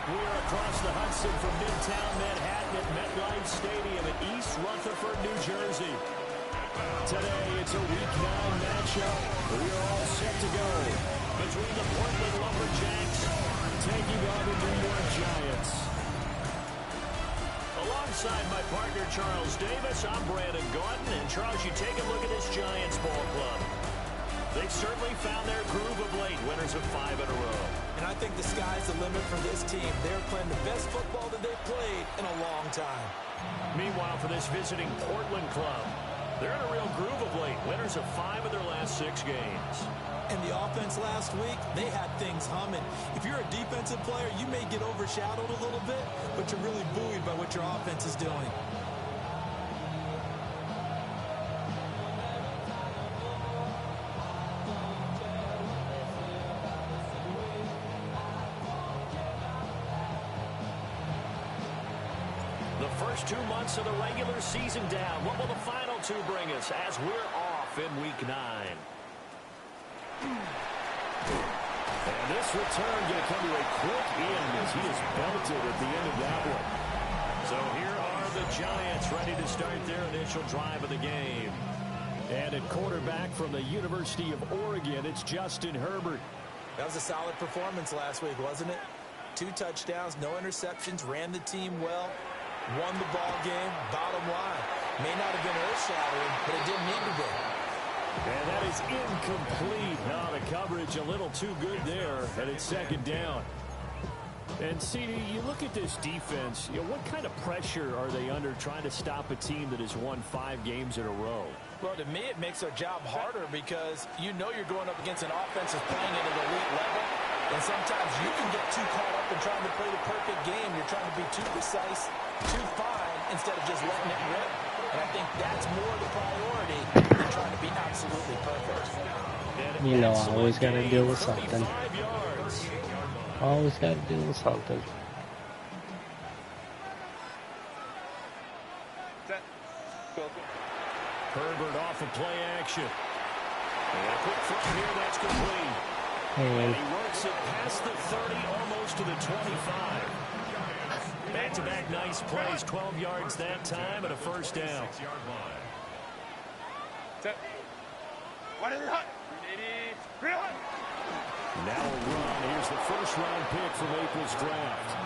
We are across the Hudson from Midtown Manhattan at MetLife Stadium in East Rutherford, New Jersey. Today, it's a Week 9 matchup. We are all set to go between the Portland Lumberjacks taking on the New York Giants. Alongside my partner, Charles Davis, I'm Brandon Gaudin. And, Charles, you take a look at this Giants ball club. They've certainly found their groove of late, winners of 5 in a row. And I think the sky's the limit for this team. They're playing the best football that they've played in a long time. Meanwhile, for this visiting Portland club, they're in a real groove of late, winners of 5 of their last 6 games. And the offense last week, they had things humming. If you're a defensive player, you may get overshadowed a little bit, but you're really buoyed by what your offense is doing. The first 2 months of the regular season down. What will the final 2 bring us as we're off in Week 9? And this return going to come to a quick end as he is belted at the end of that one. So here are the Giants ready to start their initial drive of the game. And at quarterback from the University of Oregon, it's Justin Herbert. That was a solid performance last week, wasn't it? 2 touchdowns, no interceptions, ran the team well, won the ball game. Bottom line, may not have been earth-shattering, but it didn't need to be. And that is incomplete. Now the coverage a little too good there, and it's second down. And, CD, you look at this defense, what kind of pressure are they under trying to stop a team that has won 5 games in a row? Well, to me, it makes their job harder because you know you're going up against an offense that's playing at an elite level. And sometimes you can get too caught up in trying to play the perfect game. You're trying to be too precise, too fine, instead of just letting it rip. And I think that's more the priority than trying to be absolutely perfect. You know, I always got to deal with something. Always got to deal with something. Herbert off of play action. And a quick throw here, that's complete. And he works it past the 30, almost to the 25. Back-to-back nice plays, 12 yards that time, and a first down. Now a run. Here's the first-round pick from April's draft.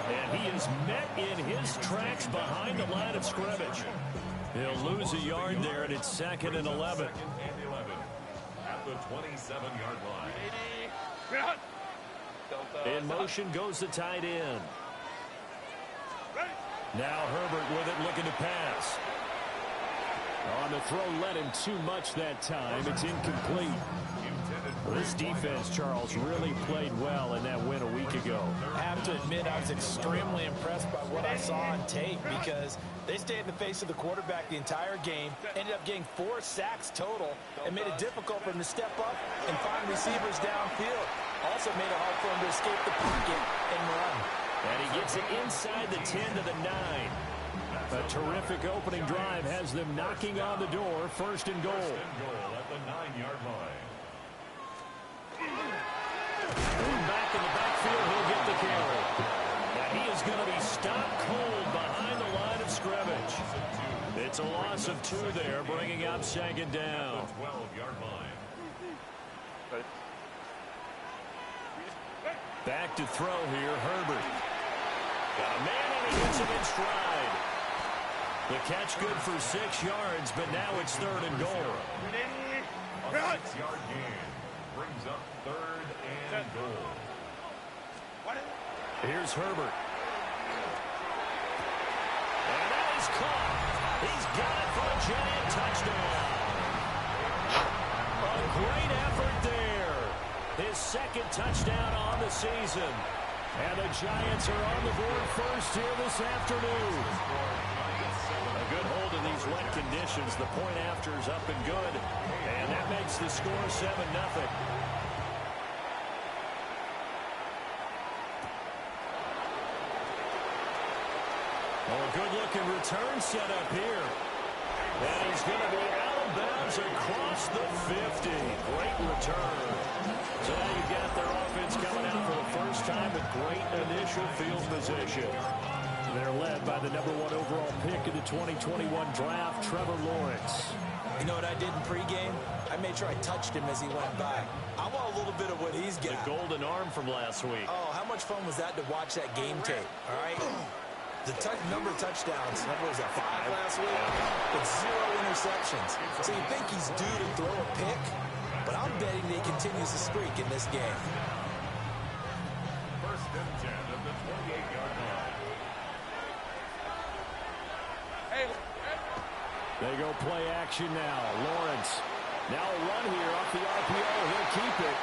And he is met in his tracks behind the line of scrimmage. He'll lose a yard there, and it's 2nd and 11. At the 27-yard line. In motion goes the tight end. Now Herbert with it, looking to pass. On the throw, led him too much that time. It's incomplete. Well, this defense, Charles, really played well in that win a week ago. I have to admit, I was extremely impressed by what I saw on tape because they stayed in the face of the quarterback the entire game, ended up getting 4 sacks total, and made it difficult for him to step up and find receivers downfield. Also made it hard for him to escape the pocket and run. And he gets it inside the 10 to the 9. A terrific opening drive has them knocking on the door. 1st and goal. At the 9-yard line. Back in the backfield, he'll get the carry. And he is going to be stopped cold behind the line of scrimmage. It's a loss of 2 there, bringing up 2nd down. 12-yard line. Back to throw here, Herbert. Got a man and he gets him in stride. The catch good for 6 yards, but now it's 3rd and goal. A 6-yard gain brings up 3rd and goal. Here's Herbert. And that is caught. He's got it for a Giant touchdown. A great effort there. His 2nd touchdown on the season. And the Giants are on the board first here this afternoon. A good hold in these wet conditions. The point after is up and good. And that makes the score 7-0. Oh, a good-looking return set up here. And he's going to be out of bounds across the 50. Great return. So now you've got their offense coming out for the first this time with great initial field position. They're led by the #1 overall pick in the 2021 draft, Trevor Lawrence. You know what I did in pregame? I made sure I touched him as he went by. I want a little bit of what he's got. The golden arm from last week. Oh, how much fun was that to watch that game tape, all right? The number of touchdowns, what was that, 5 last week? But 0 interceptions. So you think he's due to throw a pick? But I'm betting that he continues the streak in this game. First and 10 of the 28-yard line. They go play action now. Lawrence. Now a run here off the RPO. He'll keep it.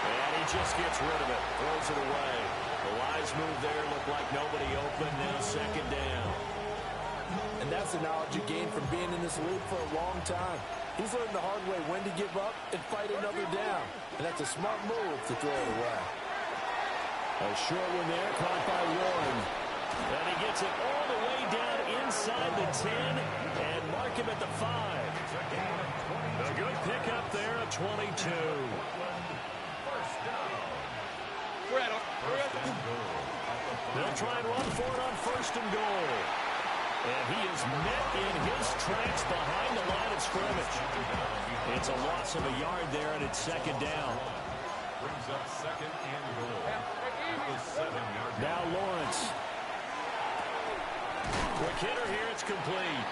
And he just gets rid of it. Throws it away. The wise move there looked like nobody open. Now second down. And that's the knowledge you gain from being in this league for a long time. He's learned the hard way when to give up and fight another down. And that's a smart move to throw it away. A short one there, caught by Warren. And he gets it all the way down inside the 10 and mark him at the 5. A good pickup there at 22. They'll try and run for it on first and goal. And he is met in his tracks behind the line of scrimmage. It's a loss of a yard there, and it's second down. Brings up second and goal. The 7-yard line. Now Lawrence. Quick hitter here, it's complete.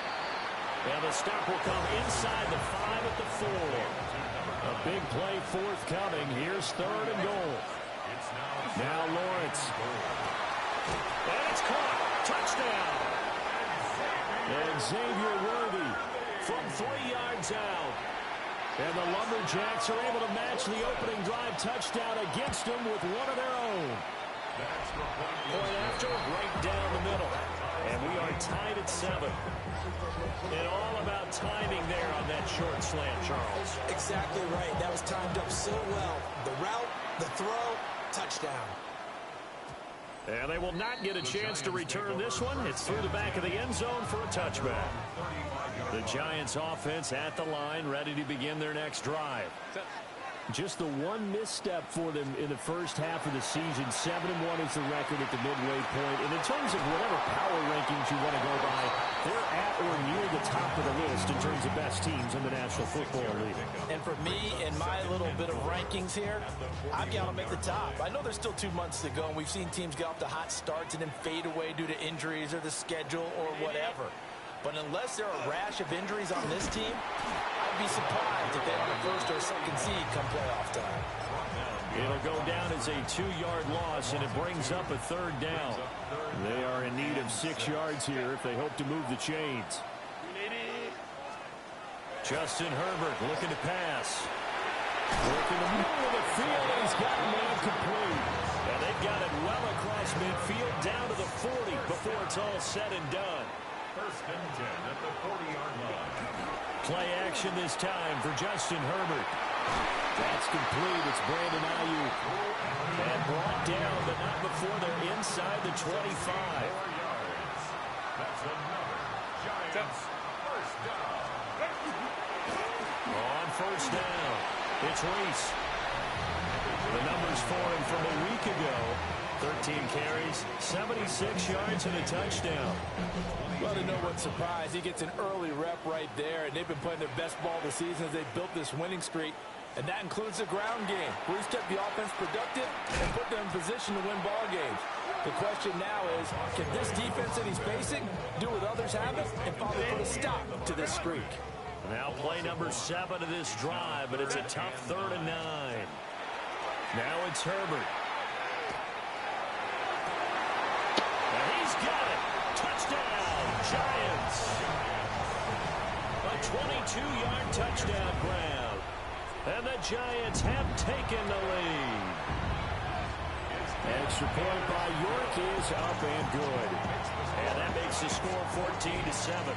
And the stop will come inside the 5 at the 4. A big play forthcoming. Here's third and goal. Now Lawrence. And it's caught. Touchdown. And Xavier Worthy from 3 yards out. And the Lumberjacks are able to match the opening drive touchdown against them with one of their own. Point after, right down the middle. And we are tied at 7. And all about timing there on that short slant, Charles. Exactly right. That was timed up so well. The route, the throw, touchdown. And they will not get a chance to return this one. It's through the back of the end zone for a touchback. The Giants offense at the line, ready to begin their next drive. Just the one misstep for them in the first half of the season. 7-1 is the record at the midway point. And in terms of whatever power rankings you want to go by, they're at or near the top of the list in terms of best teams in the National Football League. And for me, in my little bit of rankings here, I've got them at the top. I know there's still 2 months to go, and we've seen teams get off to hot starts and then fade away due to injuries or the schedule or whatever. But unless there are a rash of injuries on this team, I'd be surprised if they are the first or second seed come playoff time. It'll go down as a 2-yard loss, and it brings up a third down. They are in need of 6 yards here if they hope to move the chains. Justin Herbert looking to pass. Working the middle of the field, and he's got a man complete. And they've got it well across midfield down to the 40 before it's all said and done. First and 10 at the 40-yard line. Play action this time for Justin Herbert. That's complete. It's Brandon Ayuk. And brought down, but not before they're inside the 25. 4 yards. That's another Giants first down. On first down, it's Reese. The numbers for him from a week ago. 13 carries, 76 yards, and a touchdown. Well, to no one's surprise, he gets an early rep right there, and they've been playing their best ball this season as they built this winning streak. And that includes the ground game. Reese kept the offense productive and put them in position to win ball games. The question now is, can this defense that he's facing do what others haven't and finally put a stop to this streak? Now play number 7 of this drive, but it's a tough 3rd and 9. Now it's Herbert. And he's got it. Touchdown, Giants. A 22-yard touchdown grab. And the Giants have taken the lead. Extra point by York is up and good. And that makes the score 14-7.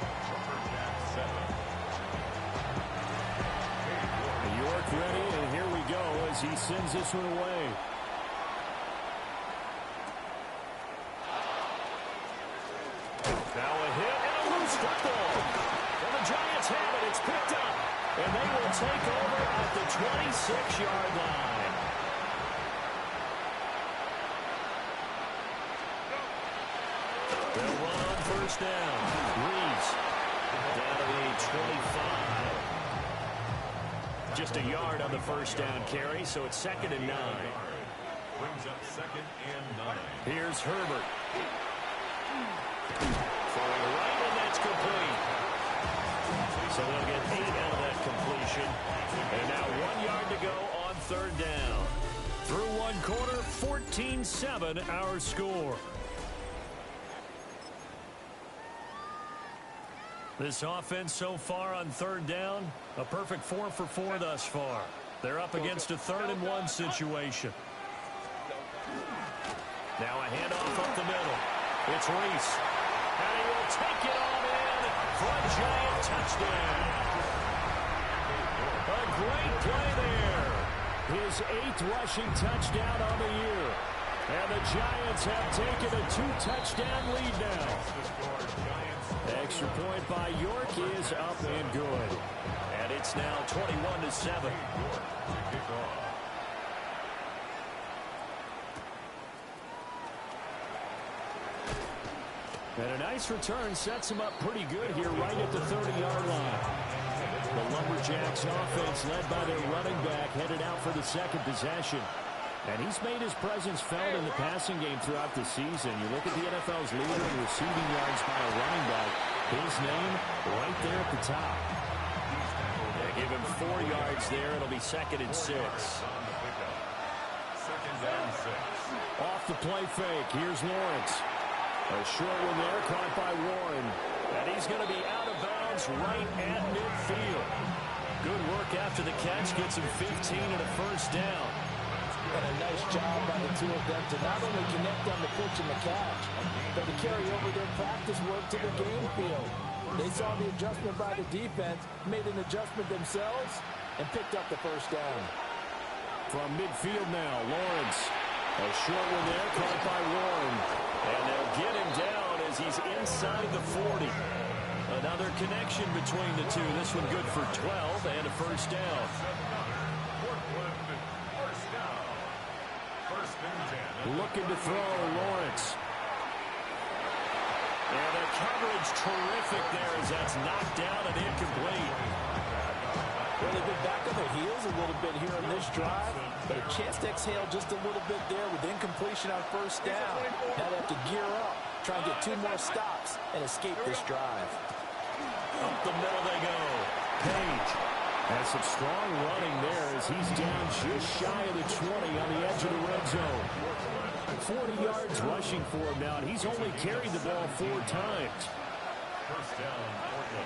York ready, and here we go as he sends this one away. Now a hit and a loose football. And the Giants have it. It's picked up. And they will take over at the 26-yard line. They'll run on first down. Reeves down to the 25. Just a yard on the first down carry, so it's 2nd and 9. Brings up 2nd and 9. Here's Herbert. Throwing right, and that's complete. So they'll get 8 out of that completion. And now 1 yard to go on 3rd down. Through 1 quarter, 14-7 our score. This offense so far on 3rd down, a perfect 4 for 4 thus far. They're up against a 3rd and 1 situation. Now a handoff up the middle. It's Reese. And he will take it on in for a giant touchdown. A great play there. His 8th rushing touchdown on the year. And the Giants have taken a 2-touchdown lead now. Extra point by York is up and good. And it's now 21-7. And a nice return sets him up pretty good here right at the 30-yard line. The Lumberjacks offense led by their running back headed out for the 2nd possession. And he's made his presence felt in the passing game throughout the season. You look at the NFL's leader in receiving yards by a running back. His name right there at the top. They give him 4 yards there. It'll be 2nd and 6. 2nd and 6. Off the play fake. Here's Lawrence. A short one there caught by Warren. And he's going to be out of bounds right at midfield. Good work after the catch. Gets him 15 and a first down. And a nice job by the 2 of them to not only connect on the pitch and the catch, but to carry over their practice work to the game field. They saw the adjustment by the defense, made an adjustment themselves, and picked up the first down. From midfield now, Lawrence. A short one there caught by Warren. And they'll get him down as he's inside the 40. Another connection between the two. This one good for 12 and a first down. Looking to throw, Lawrence. And the coverage terrific there as that's knocked down and incomplete. Well, they've been back on their heels a little bit here on this drive, but a chance to exhale just a little bit there with incompletion on first down. Now they have to gear up, try and get 2 more stops and escape this drive. Up the middle they go. Page has some strong running there as he's down just shy of the 20 on the edge of the red zone. 40 yards rushing for him now, and he's only carried the ball 4 times. First down, Portland.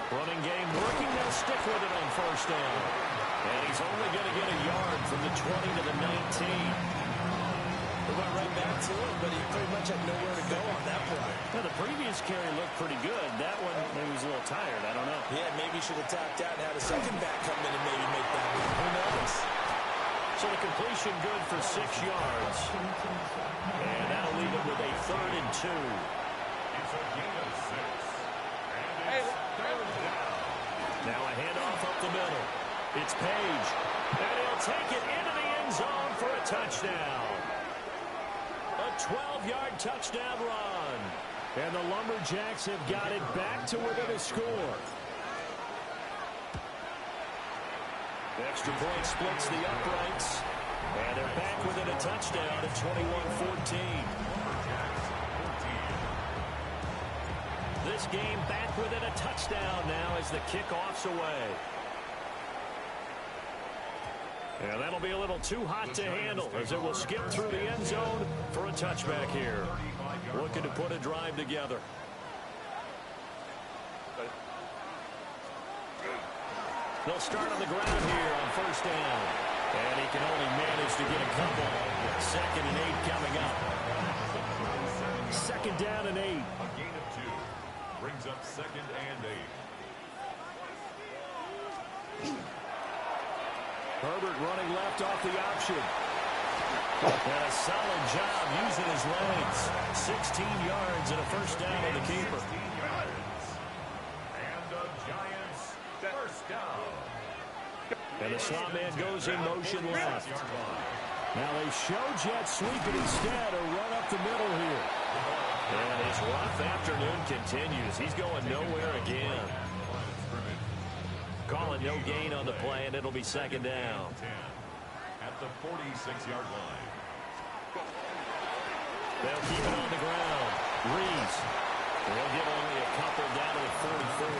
Running game working, they'll stick with it on first down. And he's only going to get a yard from the 20 to the 19. They went right back to it, but he pretty much had nowhere to go on that play. Now, the previous carry looked pretty good. That one, maybe he was a little tired. I don't know. Yeah, maybe he should have tapped out and had a second back come in and maybe make that move. Who knows? So the completion good for 6 yards. And that'll leave it with a 3rd and 2. It's a gain of 6. And it's 3rd down. Now a handoff up the middle. It's Page. And he'll take it into the end zone for a touchdown. A 12-yard touchdown run. And the Lumberjacks have got it back to within a score. The extra point splits the uprights. And they're back within a touchdown at 21-14. This game back within a touchdown now as the kickoff's away. And that'll be a little too hot to handle as it will skip through the end zone for a touchback here. Looking to put a drive together. They'll start on the ground here on first down. And he can only manage to get a couple. 2nd and 8 coming up. 2nd down and 8. A gain of 2. Brings up 2nd and 8. Herbert running left off the option. And a solid job using his legs. 16 yards and a first down on the keeper. And the Giants first down. And the slot man goes in motion left. Now they show jet sweep it instead, a run up the middle here. And his rough afternoon continues. He's going nowhere again. Calling no gain on the play, and it'll be second down. At the 46-yard line. They'll keep it on the ground. Reeves. They'll get only a couple down to the 44.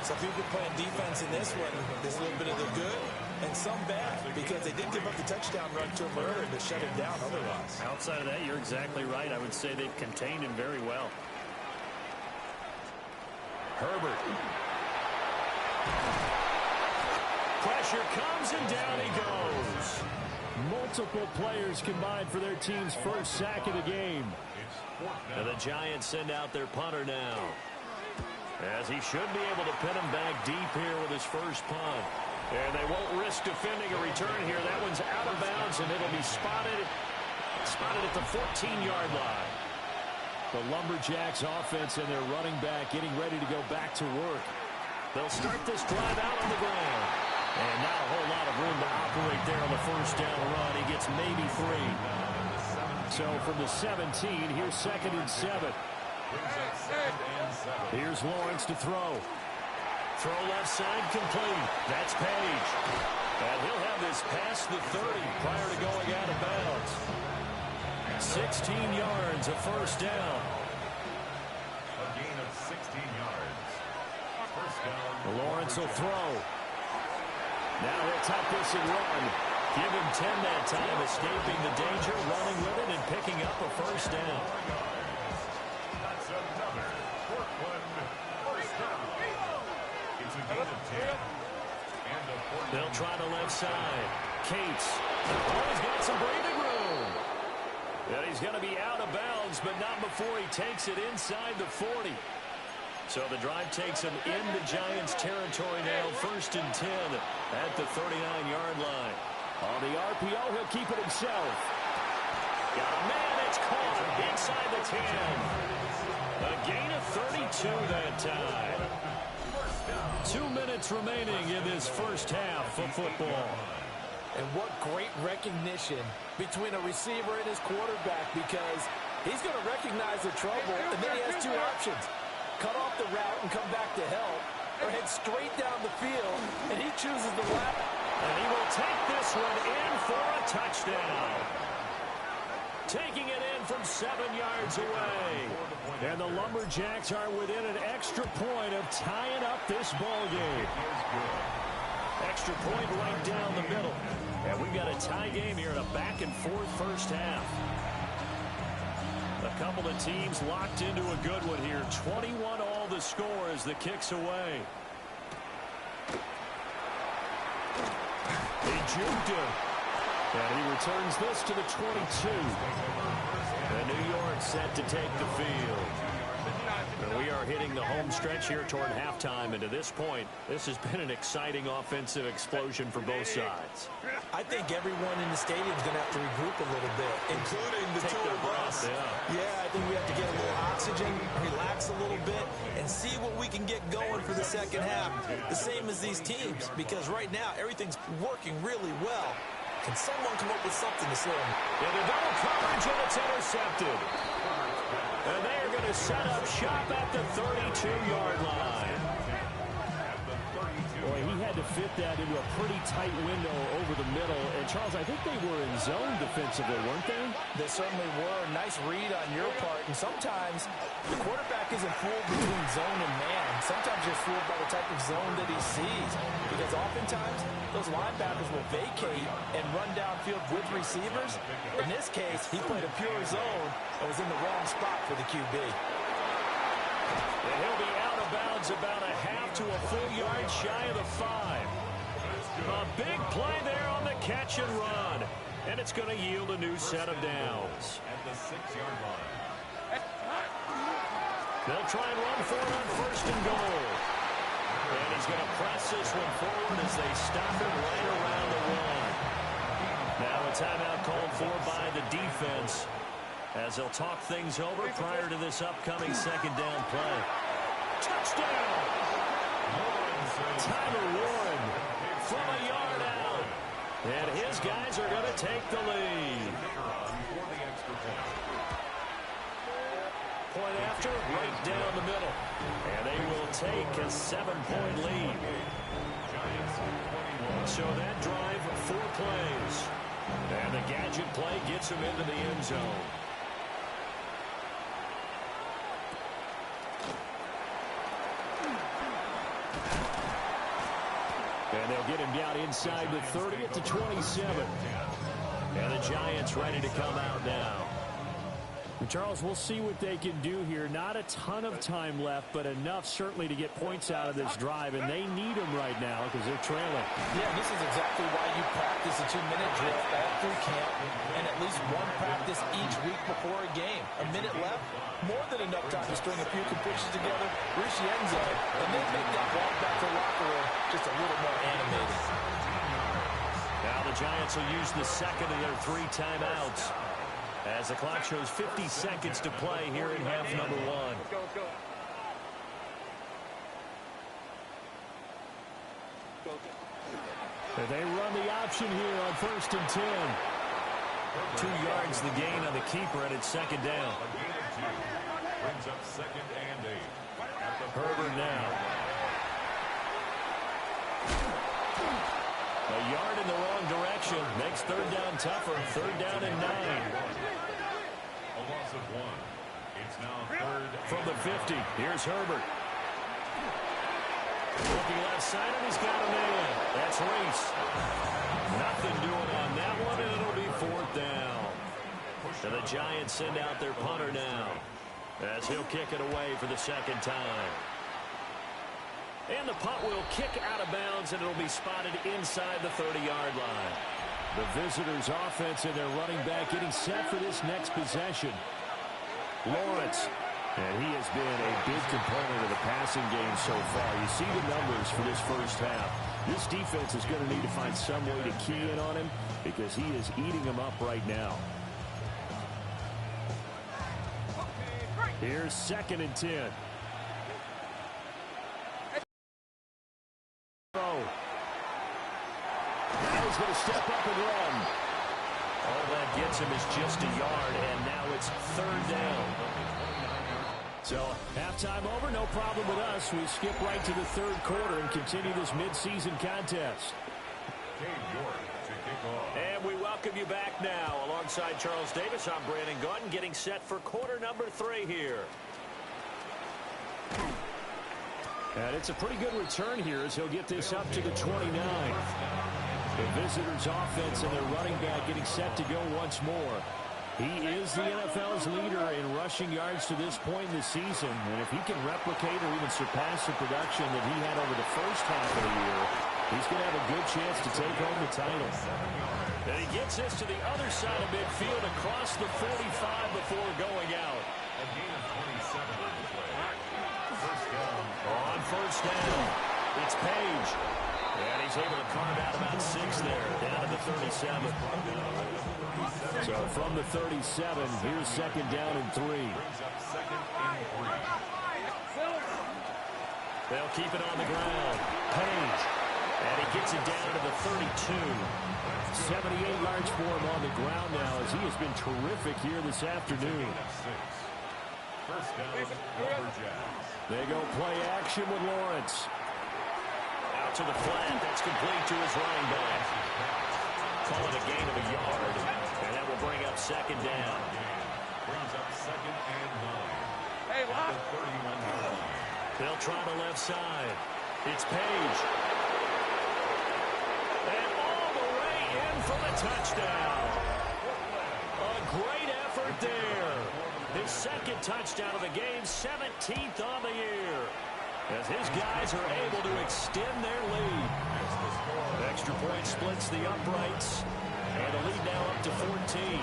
So people playing defense in this one, there's a little bit of the good and some bad, because they did give up the touchdown run to him earlier to shut him down otherwise. Outside of that, you're exactly right. I would say they've contained him very well. Herbert. Pressure comes, and down he goes. Multiple players combined for their team's first sack of the game. And the Giants send out their punter now, as he should be able to pin him back deep here with his first punt. And they won't risk defending a return here. That one's out of bounds, and it'll be spotted at the 14-yard line. The Lumberjacks offense and their running back getting ready to go back to work. They'll start this drive out on the ground. And not a whole lot of room to operate there on the first down run. He gets maybe 3. So from the 17, here's 2nd and 7. Here's Lawrence to throw. Throw left side complete. That's Page. And he'll have this past the 30 prior to going out of bounds. 16 yards, a first down. A gain of 16 yards. First down. Lawrence will throw. Now he'll tuck this and run. Give him 10 that time, escaping the danger, running with it, and picking up a first down. That's another Portland first down. It's a gain of 10. And a Portland. They'll try the left side. Cates. Oh, he's got some breathing room. And he's going to be out of bounds, but not before he takes it inside the 40. So the drive takes him into Giants territory now, 1st and 10 at the 39-yard line. On the RPO, he'll keep it himself. Got a man, it's caught inside the 10. A gain of 32 that time. 2 minutes remaining in this first half of football. And what great recognition between a receiver and his quarterback, because he's going to recognize the trouble, and then he has 2 options. Cut off the route and come back to help, or head straight down the field, and he chooses the route. And he will take this one in for a touchdown. Taking it in from 7 yards away. And the Lumberjacks are within an extra point of tying up this ball game. Extra point right down the middle. And we've got a tie game here in a back-and-forth first half. A couple of teams locked into a good one here. 21 all the score as the kick's away. He juked him. And he returns this to the 22. And New York set to take the field. And we are hitting the home stretch here toward halftime. And to this point, this has been an exciting offensive explosion for both sides. I think everyone in the stadium is going to have to regroup a little bit, including the two of us. Yeah, I think we have to get a little oxygen, relax a little bit, and see what we can get going for the second half. The same as these teams, because right now everything's working really well. Can someone come up with something to slow them? Into double coverage, and it's intercepted. And they are going to set up shop at the 32-yard line. Boy, he had to fit that into a pretty tight window over the middle. And, Charles, I think they were in zone defensively, weren't they? They certainly were. Nice read on your part. And sometimes the quarterback isn't fooled between zone and man. Sometimes you're fooled by the type of zone that he sees. Because oftentimes, those linebackers will vacate and run downfield with receivers. In this case, he played a pure zone and was in the wrong spot for the QB. And he'll be out of bounds about a half to a full yard shy of the 5. A big play there on the catch and run. And it's going to yield a new set of downs. At the 6-yard line. They'll try and run for it on 1st and goal. And he's going to press this one forward as they stop him right around the 1. Now a timeout called for by the defense, as they'll talk things over prior to this upcoming second down play. Touchdown! Tyler Warren from a yard out. And his guys are going to take the lead. point after, right down the middle. And they will take a 7-point lead. So that drive, 4 plays. And the gadget play gets them into the end zone. And they'll get him down inside the 30 at the 27. And the Giants ready to come out now. Charles, we'll see what they can do here. Not a ton of time left, but enough certainly to get points out of this drive, and they need them right now because they're trailing. Yeah, this is exactly why you practice a 2-minute drill all through camp and at least one practice each week before a game. A minute left, more than enough time to string a few completions together, reach the end zone, and then make that walk back to the locker room just a little more animated. Now the Giants will use the second of their 3 timeouts as the clock shows 50 seconds to play here in half number 1. They run the option here on 1st and 10. 2 yards the gain on the keeper, and it's second down. A gain of 2. Brings up 2nd and 8. Herbert now. A yard in the wrong direction. Makes 3rd down tougher. 3rd down and 9. A loss of 1. It's now 3rd From the 50, here's Herbert. Looking left side, and he's got him in. That's Reese. Nothing doing on that one, and it'll be 4th down. And the Giants send out their punter now, as he'll kick it away for the 2nd time. And the punt will kick out of bounds, and it'll be spotted inside the 30-yard line. The visitors' offense and their running back getting set for this next possession. Lawrence. And he has been a big component of the passing game so far. You see the numbers for this first half. This defense is going to need to find some way to key in on him because he is eating them up right now. Here's 2nd and 10. Now he's going to step up and run. All that gets him is just a yard, and now it's 3rd down. So, halftime over, no problem with us. We skip right to the 3rd quarter and continue this midseason contest. Cade York to kick off. And we welcome you back now. Alongside Charles Davis, I'm Brandon Gaudin, getting set for quarter number 3 here. And it's a pretty good return here as he'll get this up to the 29. The visitors' offense and their running back getting set to go once more. He is the NFL's leader in rushing yards to this point in the season. And if he can replicate or even surpass the production that he had over the first half of the year, he's going to have a good chance to take home the title. And he gets this to the other side of midfield across the 45 before going out. A gain of 27 on the play. 1st down. On 1st down, it's Page. And he's able to carve out about 6 there, down to the 37. So from the 37, here's 2nd down and 3. Brings up 2nd and 3. They'll keep it on the ground. Page. And he gets it down to the 32. 78 yards for him on the ground now as he has been terrific here this afternoon. 1st down, Lumberjacks. They go play action with Lawrence. Out to the flat. That's complete to his running back. Call it a gain of a yard. And that will bring up 2nd down. Brings up 2nd and 9. Hey, lock. 31-yard line. They'll try the left side. It's Page. And all the way in for the touchdown. A great effort there. His 2nd touchdown of the game, 17th on the year. As his guys are able to extend their lead. Extra point splits the uprights. And the lead now up to 14.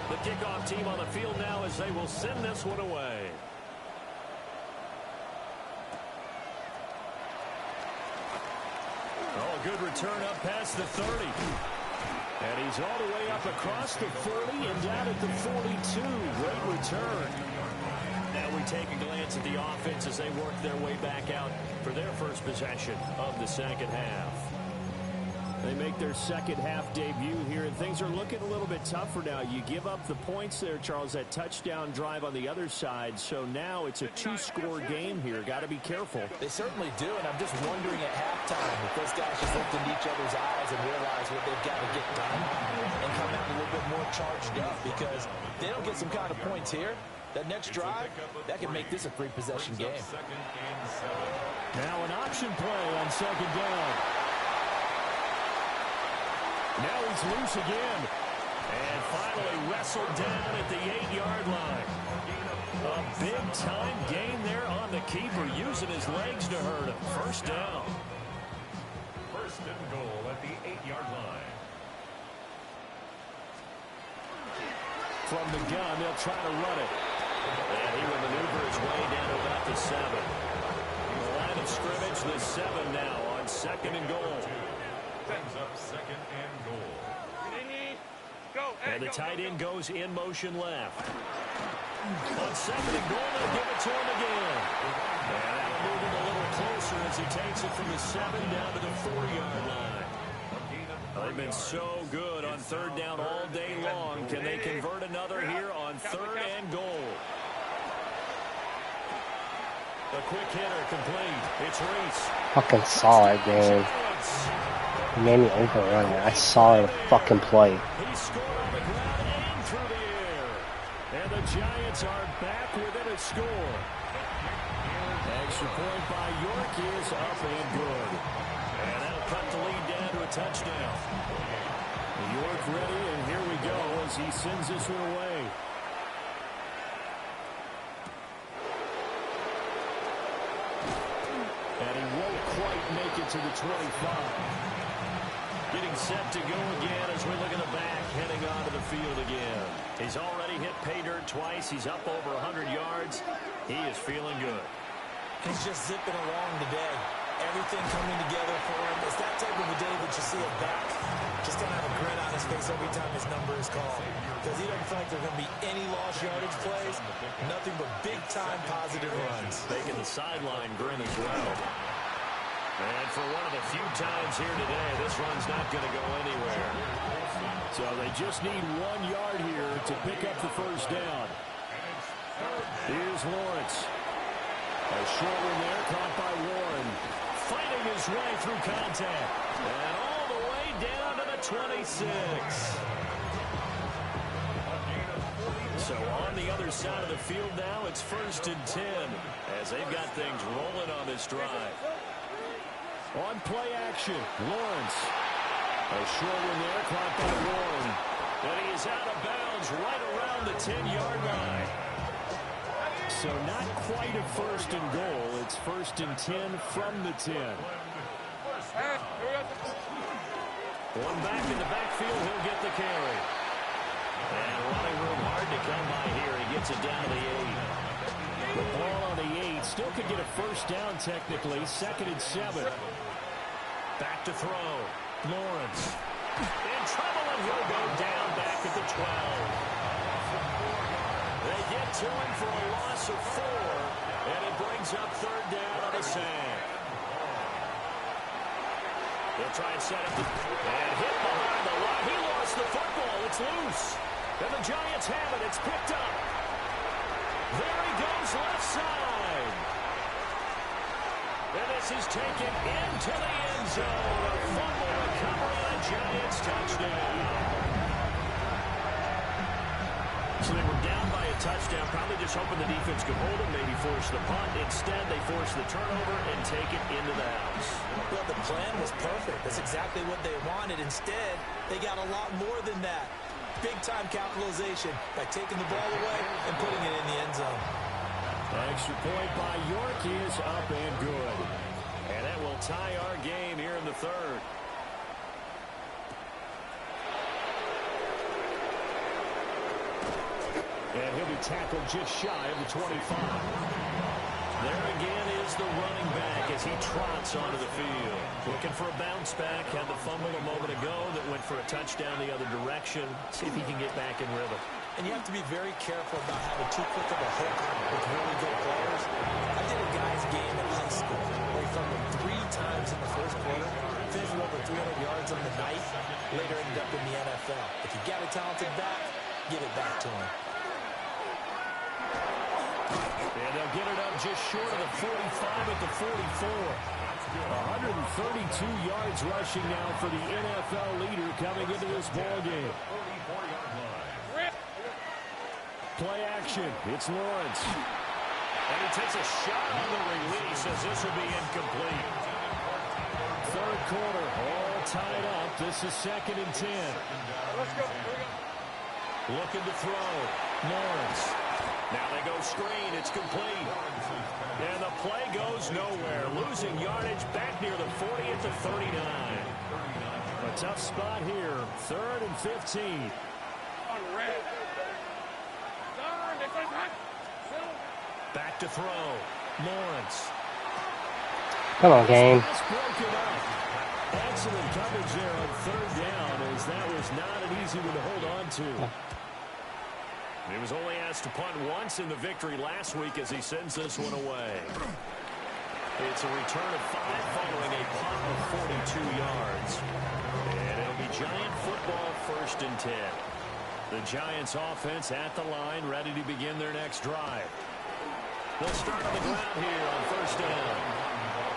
The kickoff team on the field now as they will send this one away. Oh, good return up past the 30. And he's all the way up across the 40 and down at the 42. Great return. Now we take a glance at the offense as they work their way back out for their first possession of the 2nd half. They make their second half debut here, and things are looking a little bit tougher now. You give up the points there, Charles, that touchdown drive on the other side. So now it's a two-score game here. Got to be careful. They certainly do, and I'm just wondering at halftime if those guys just looked into each other's eyes and realize what they've got to get done and come out a little bit more charged up, because if they don't get some kind of points here, that next drive, that can make this a three-possession game. Now an option play on second down. Now he's loose again. And finally wrestled down at the 8-yard line. A big-time gain there on the keeper, using his legs to hurt him. First down. First and goal at the 8-yard line. From the gun, they'll try to run it. And he will maneuver his way down to about the 7. The line of scrimmage, the 7 now on second and goal. Brings up second and goal. And the tight end goes in motion left. On second and goal, they'll give it to him again. And that'll move him a little closer as he takes it from the 7 down to the 4-yard line. They've been so good on third down all day long. Can they convert another here on third and goal? The quick hitter complete. It's Reese. Fucking solid, dude. He made me overrun it. I saw it fucking play. He scored on the ground and through the air. And the Giants are back within a score. Extra point by York is up and good. And that'll cut the lead down to a touchdown. York ready, and here we go as he sends this one away. And he won't quite make it to the 25. Getting set to go again as we look at the back, heading onto the field again. He's already hit pay dirt twice. He's up over 100 yards. He is feeling good. He's just zipping along today. Everything coming together for him. It's that type of a day that you see a back just kind of have a grin on his face every time his number is called. Because he doesn't feel like there are going to be any lost yardage plays. Nothing but big-time positive runs. Making the sideline grin as well. And for one of the few times here today, this run's not going to go anywhere. So they just need 1 yard here to pick up the first down. Here's Lawrence. A short one there, caught by Warren. Fighting his way through contact. And all the way down to the 26. So on the other side of the field now, it's 1st and 10 as they've got things rolling on this drive. On play action, Lawrence. A short one there, caught by Warren. And he is out of bounds right around the 10-yard line. So not quite a 1st and goal. It's 1st and 10 from the 10. One back in the backfield, he'll get the carry. And running room hard to come by here. He gets it down to the 8. The ball on the 8. Still could get a first down technically. 2nd and 7. Back to throw. Lawrence. In trouble, and he'll go down back at the 12. They get to him for a loss of 4. And it brings up 3rd down on a sack. They'll try and set up the... And hit behind the line. He lost the football. It's loose. And the Giants have it. It's picked up. There he goes left side. And this is taken into the end zone. A fumble recovery and a Giants touchdown. So they were down by a touchdown, probably just hoping the defense could hold it, maybe force the punt. Instead, they force the turnover and take it into the house. Well, the plan was perfect. That's exactly what they wanted. Instead, they got a lot more than that. Big-time capitalization by taking the ball away and putting it in the end zone. Extra point by York is up and good. And that will tie our game here in the 3rd. And he'll be tackled just shy of the 25. There again is the running back as he trots onto the field. Looking for a bounce back. Had the fumble a moment ago that went for a touchdown the other direction. See if he can get back in rhythm. And you have to be very careful about having too quick of a hook with really good players. I did a guy's game in high school where he fumbled 3 times in the first quarter, finished with over 300 yards on the night. later ended up in the NFL. If you got a talented back, give it back to him. And they'll get it up just short of the 45 at the 44. 132 yards rushing now for the NFL leader coming into this ballgame. Play action. It's Lawrence. And he takes a shot on the release as this will be incomplete. Third quarter, all tied up. This is 2nd and 10. Let's go. Here we go. Looking to throw. Lawrence. Now they go screen. It's complete. And the play goes nowhere. Losing yardage back near the 40 at the 39. A tough spot here. 3rd and 15. Back to throw. Lawrence. Come on, game. It's broken up. Excellent coverage there on 3rd down, as that was not an easy one to hold on to. He was only asked to punt once in the victory last week as he sends this one away. It's a return of 5 following a punt of 42 yards. And it'll be Giant football 1st and 10. The Giants offense at the line, ready to begin their next drive. They'll start on the ground here on 1st down.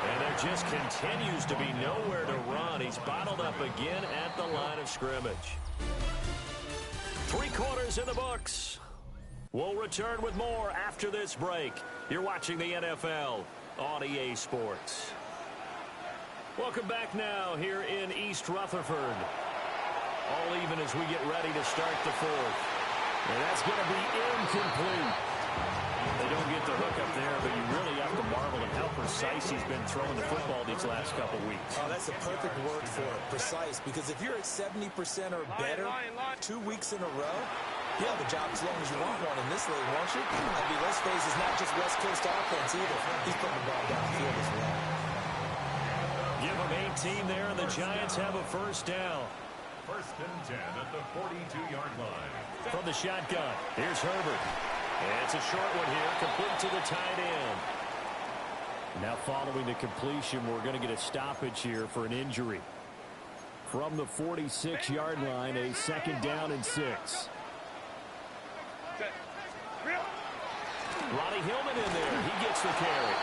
And there just continues to be nowhere to run. He's bottled up again at the line of scrimmage. 3 quarters in the books. We'll return with more after this break. You're watching the NFL on EA Sports. Welcome back now here in East Rutherford. All even as we get ready to start the 4th. And that's going to be incomplete. They don't get the hook up there, but you really have to marvel at how precise he's been throwing the football these last couple weeks. Oh, that's a perfect word for it, precise, because if you're at 70% or better 2 weeks in a row, you have a job as long as you want one in this league, won't you? I mean, let's face it, it's not just West Coast offense either. He's putting the ball down the field as well. Give him 18 there, and the Giants have a 1st down. 1st and 10 at the 42-yard line. From the shotgun, here's Herbert. It's a short one here, complete to the tight end. Now following the completion, we're going to get a stoppage here for an injury. From the 46-yard line, a 2nd down and 6. Ronnie Hillman in there. He gets the carry.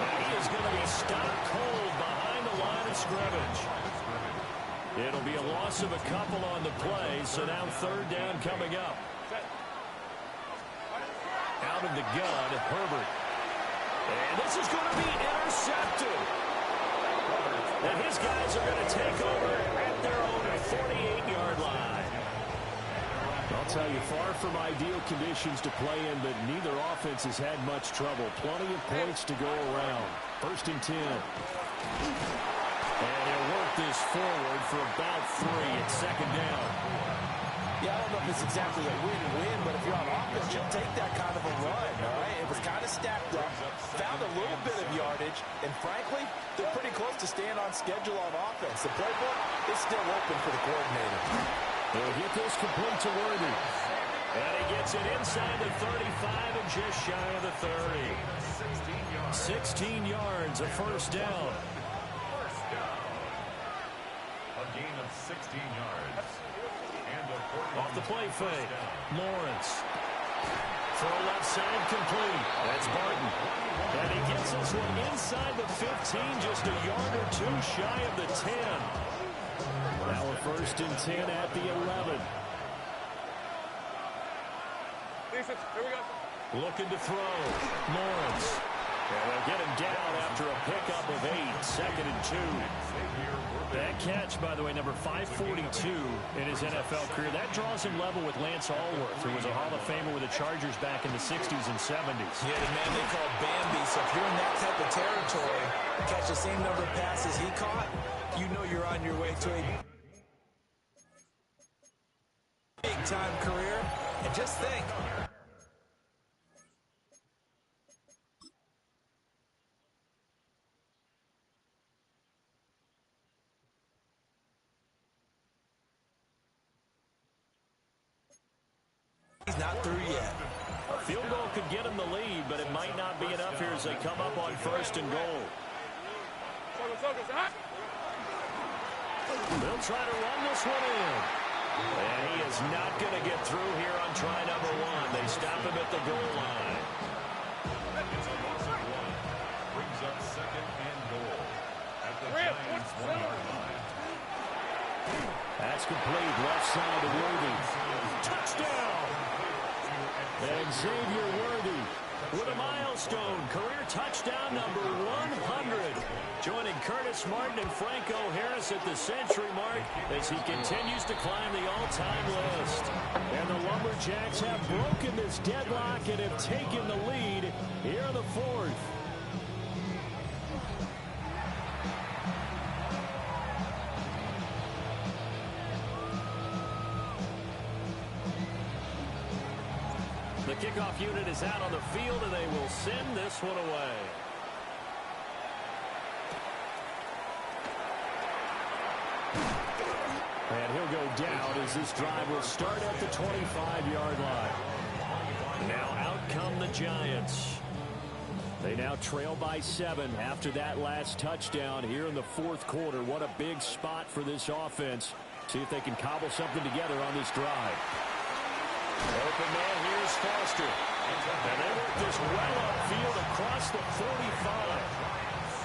And he is going to be stopped cold behind the line of scrimmage. It'll be a loss of a couple on the play, so now 3rd down coming up. Out of the gun, Herbert. And this is going to be intercepted. And his guys are going to take over at their own 48-yard line. I'll tell you, far from ideal conditions to play in, but neither offense has had much trouble. Plenty of points to go around. 1st and 10. And he'll work this forward for about 3 at 2nd down. Yeah, I don't know if it's exactly a win-win, but if you're on offense, you'll take that kind of a run, all right? It was kind of stacked up, found a little bit of yardage, and frankly, they're pretty close to staying on schedule on offense. The playbook is still open for the coordinator. They'll get this complete to Worthy. And he gets it inside the 35 and just shy of the 30. 16 yards, a 1st down. A gain of 16 yards. And a Off the play fake. Lawrence. Throw left side complete. That's Barton. And he gets this one inside the 15, just a yard or 2 shy of the 10. Now a 1st and 10 at the 11. Defense, here we go. Looking to throw. Lawrence. And they'll get him down after a pickup of 8. 2nd and 2. That catch, by the way, number 542 in his NFL career. That draws him level with Lance Allworth, who was a Hall of Famer with the Chargers back in the 60s and 70s. Yeah, the man they call Bambi. So if you're in that type of territory, catch the same number of passes he caught, you know you're on your way to a big-time career. And just think, he's not through yet. A field goal could get him the lead, but it might not be enough here as they come up on 1st and goal. They'll try to run this one in. And he is not going to get through here on try number 1. They stop him at the goal line. It's a loss of 1. Brings up second and goal at the Giants' 1-yard line. That's complete. Left side to Worthy. Touchdown! And Xavier Worthy with a milestone. Career touchdown number 100. Joining Curtis Martin and Franco Harris at the century mark as he continues to climb the all-time list. And the Lumberjacks have broken this deadlock and have taken the lead here in the 4th. The kickoff unit is out on the field, and they will send this one away. And he'll go down as this drive will start at the 25-yard line. Now out come the Giants. They now trail by 7 after that last touchdown here in the 4th quarter. What a big spot for this offense. See if they can cobble something together on this drive. Open man, here's Foster. And they work this well upfield across the 45.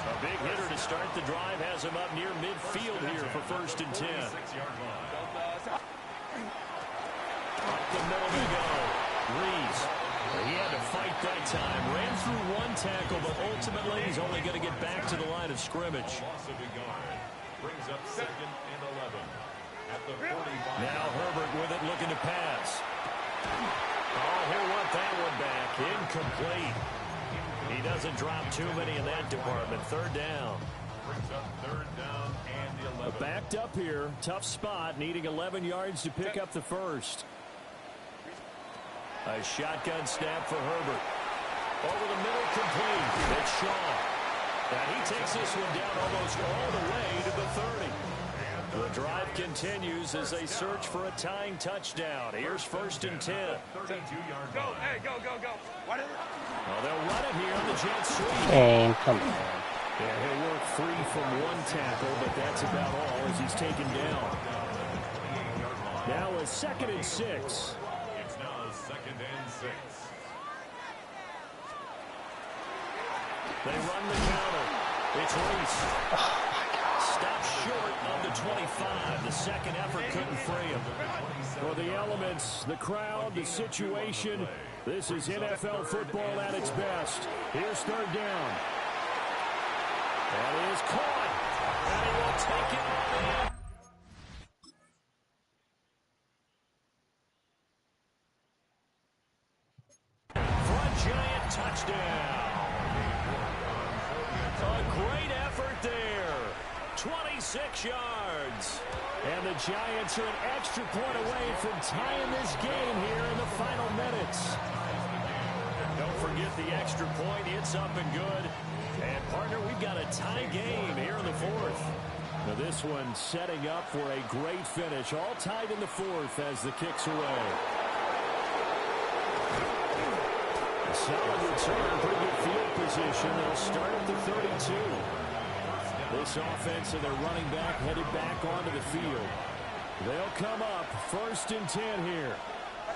A big hitter to start the drive has him up near midfield here for 1st and 10. Up the middle they go. Reeves. He had to fight that time. Ran through 1 tackle, but ultimately he's only going to get back to the line of scrimmage. Loss of a yard. Brings up second and 11 at the 45. Now Herbert with it, looking to pass. Oh, he'll want that one back. Incomplete. He doesn't drop too many in that department. 3rd down. Brings up 3rd down and 11. Backed up here. Tough spot. Needing 11 yards to pick up the first. A shotgun snap for Herbert. Over the middle, complete. It's Shaw. And he takes this one down almost all the way to the 30. The drive continues as they search for a tying touchdown. Here's 1st and 10. 32-yard Go, line. hey, go, go, go. What is it? Well, they'll run it here on the jet sweep. Dang, come on. Yeah, he'll work free from 1 tackle, but that's about all as he's taken down. Now a 2nd and 6. It's now 2nd and 6. They run the counter. It's Reese. Stopped short of the 25. The second effort couldn't free him. For the elements, the crowd, the situation, this is NFL football at its best. Here's 3rd down. And he is caught. And he will take it all in. Front Giant touchdown. A great effort there. 26 yards. And the Giants are an extra point away from tying this game here in the final minutes. Don't forget the extra point. It's up and good. And, partner, we've got a tie game here in the 4th. Now this one setting up for a great finish. All tied in the 4th as the kick's away. A solid return. Pretty good field position. They'll start at the 32. This offense and their running back headed back onto the field. They'll come up 1st and 10 here.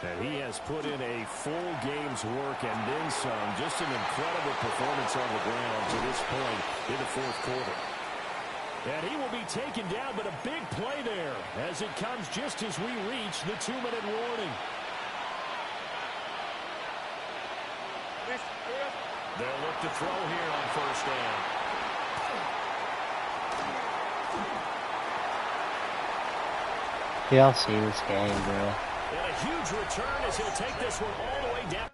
And he has put in a full game's work and then some. Just an incredible performance on the ground to this point in the 4th quarter. And he will be taken down, but a big play there as it comes just as we reach the 2-minute warning. They'll look to throw here on 1st down. Y'all see this game, bro. And a huge return as he'll take this one all the way down.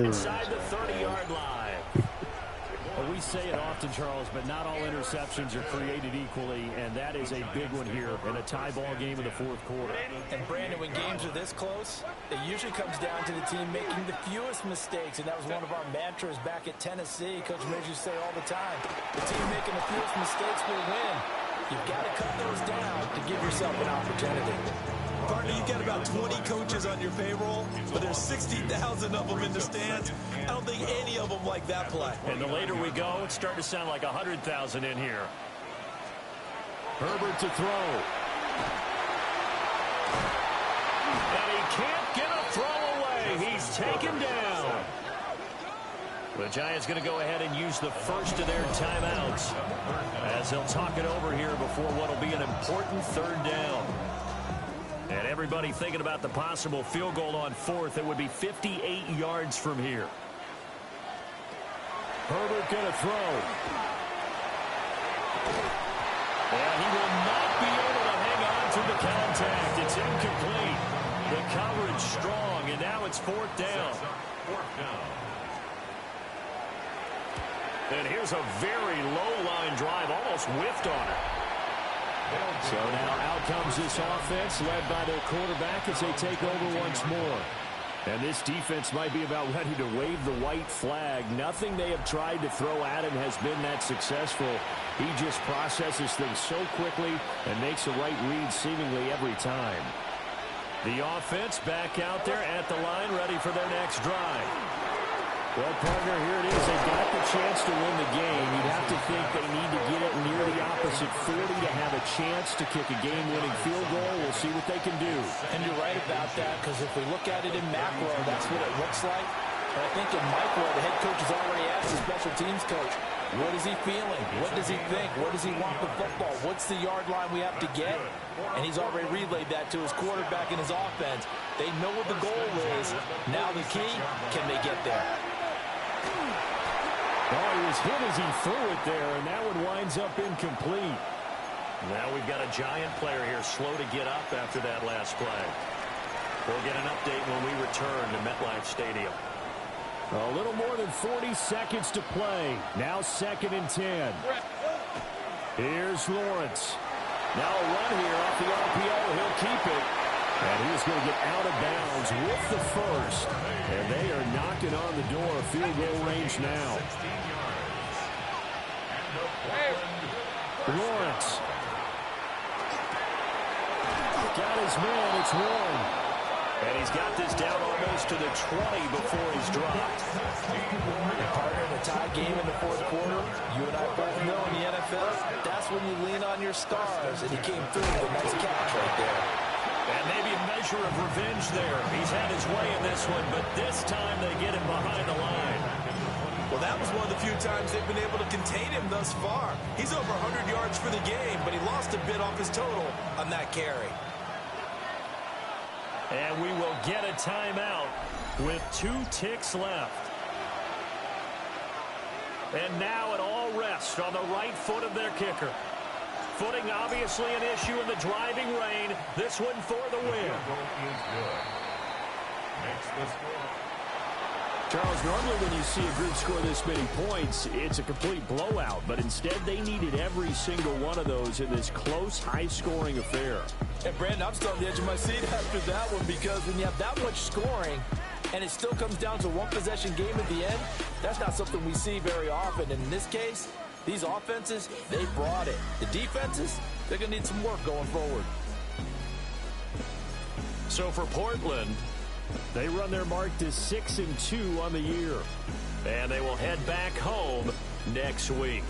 Inside the 30-yard line. Well, we say it often, Charles, but not all interceptions are created equally, and that is a big one here in a tie ball game in the 4th quarter. And, Brandon, when games are this close, it usually comes down to the team making the fewest mistakes, and that was one of our mantras back at Tennessee. Coach Midge used to say all the time, the team making the fewest mistakes will win. You've got to cut those down to give yourself an opportunity. Partner, you got about 20 coaches on your payroll, but there's 60,000 of them in the stands. I don't think any of them like that play. And the later we go, it's starting to sound like 100,000 in here. Herbert to throw. And he can't get a throw away. He's taken down. The Giants going to go ahead and use the first of their timeouts as they'll talk it over here before what will be an important third down. And everybody thinking about the possible field goal on fourth. It would be 58 yards from here. Herbert going to throw. And he will not be able to hang on to the contact. It's incomplete. The coverage strong, and now it's fourth down. And here's a very low-line drive, almost whiffed on it. So now out comes this offense, led by their quarterback as they take over once more. And this defense might be about ready to wave the white flag. Nothing they have tried to throw at him has been that successful. He just processes things so quickly and makes the right read seemingly every time. The offense back out there at the line, ready for their next drive. Well, partner, here it is. They got the chance to win the game. You'd have to think they need to get it near the opposite 40 to have a chance to kick a game-winning field goal. We'll see what they can do. And you're right about that, because if we look at it in macro, that's what it looks like. But I think in micro, the head coach has already asked the special teams coach, what is he feeling? What does he think? Where does he want the football? What's the yard line we have to get? And he's already relayed that to his quarterback and his offense. They know what the goal is. Now the key, can they get there? Oh, he was hit as he threw it there, and that one winds up incomplete. Now we've got a Giant player here slow to get up after that last play. We'll get an update when we return to MetLife Stadium. A little more than 40 seconds to play. Now 2nd and 10. Here's Lawrence. Now a run here off the RPO. He'll keep it. And he's going to get out of bounds with the first. And they are knocking on the door of field goal range now. Lawrence. Got his man. It's Warren. And he's got this down almost to the 20 before he's dropped. Partner, in a tie game in the fourth quarter, you and I both know in the NFL, that's when you lean on your stars. And he came through with a nice catch right there. And maybe a measure of revenge there. He's had his way in this one, but this time they get him behind the line. Well, that was one of the few times they've been able to contain him thus far. He's over 100 yards for the game, but he lost a bit off his total on that carry. And we will get a timeout with 2 ticks left. And now it all rests on the right foot of their kicker. Footing obviously an issue in the driving rain. This one for the win. Charles, normally when you see a group score this many points, it's a complete blowout. But instead, they needed every single one of those in this close, high-scoring affair. And, Brandon, I'm still on the edge of my seat after that one, because when you have that much scoring and it still comes down to one-possession game at the end, that's not something we see very often. And in this case, these offenses, they brought it. The defenses, they're going to need some work going forward. So for Portland, they run their mark to 6-2 on the year. And they will head back home next week.